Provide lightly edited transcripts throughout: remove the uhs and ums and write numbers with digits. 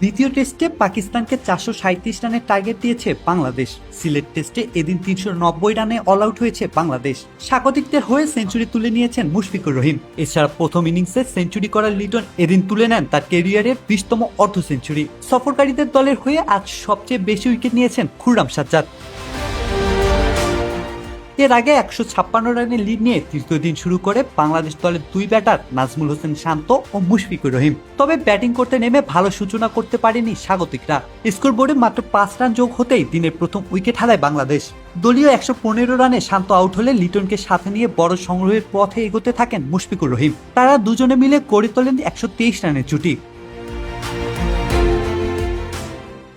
দ্বিতীয় টেস্টে পাকিস্তানকে 437 রানের টার্গেট দিয়েছে বাংলাদেশ। সিলেট টেস্টে এদিন 390 রানে অল আউট হয়েছে বাংলাদেশ। স্বাগতিকদের হয়ে সেঞ্চুরি তুলে নিয়েছেন মুশফিকুর রহিম। এছাড়া প্রথম ইনিংসে সেঞ্চুরি করা লিটন এদিন তুলে নেন তার ক্যারিয়ারের 20তম অর্ধ সেঞ্চুরি। সফরকারীদের দলের হয়ে আজ সবচেয়ে বেশি উইকেট নিয়েছেন খুররাম সাজ্জাদ। এর আগে 156 রানের লিড নিয়ে তৃতীয় দিন শুরু করে বাংলাদেশ দলের দুই ব্যাটার নাজমুল হোসেন শান্ত ও মুশফিকুর রহিম। তবে ব্যাটিং করতে নেমে ভালো সূচনা করতে পারেনি স্বাগতিকরা। স্কোরবোর্ডে মাত্র 5 রান যোগ হতেই দিনের প্রথম উইকেট হারায় বাংলাদেশ। দলীয় 115 রানে শান্ত আউট হলে লিটনকে সাথে নিয়ে বড় সংগ্রহের পথে এগোতে থাকেন মুশফিকুর রহিম। তারা দুজনে মিলে গড়ে তোলেন 123 রানের জুটি।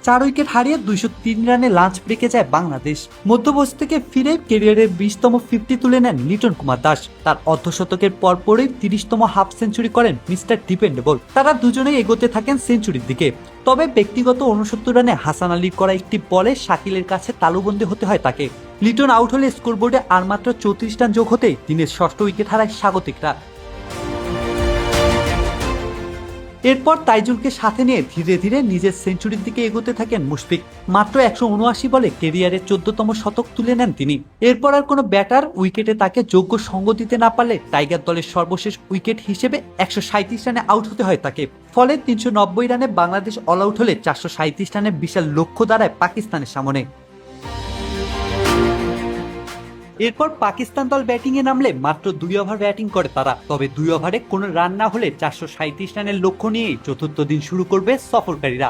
4 উইকেট হারিয়ে 203 রানে লাঞ্চ ব্রেকে যায় বাংলাদেশ। মধ্যবয়স থেকে ফিরে ক্যারিয়ারের 20তম 50 তুলে নেন লিটন কুমার দাস। তার অর্ধশতকের পরপরই 30তম হাফ সেঞ্চুরি করেন মিস্টার ডিপেন্ডেবল। তারা দুজনেই এগোতে থাকেন সেঞ্চুরির দিকে। তবে ব্যক্তিগত 69 রানে হাসান আলীর করা একটি বলে শাকিলের কাছে তালুবন্দী হতে হয় তাকে। লিটন আউট হলে স্কোরবোর্ডে আর মাত্র 34 রান যোগ হতেই দিনের ষষ্ঠ উইকেট হারায় স্বাগতিকরা। এরপর তাইজুলকে সাথে নিয়ে ধীরে ধীরে নিজের সেঞ্চুরির দিকে এগোতে থাকেন মুশফিক। মাত্র 179 বলে ক্যারিয়ারের 14তম শতক তুলে নেন তিনি। এরপর আর কোনো ব্যাটার উইকেটে তাকে যোগ্য সঙ্গ দিতে না পারলে টাইগার দলের সর্বশেষ উইকেট হিসেবে 137 রানে আউট হতে হয় তাকে। ফলে 390 রানে বাংলাদেশ অল আউট হলে 437 রানের বিশাল লক্ষ্য দাঁড়ায় পাকিস্তানের সামনে। এরপর পাকিস্তান দল ব্যাটিং এ নামলে মাত্র 2 ওভার ব্যাটিং করে তারা। তবে 2 ওভারে কোনো রান না হলে 437 রানের লক্ষ্য নিয়েই চতুর্থ দিন শুরু করবে সফরকারীরা।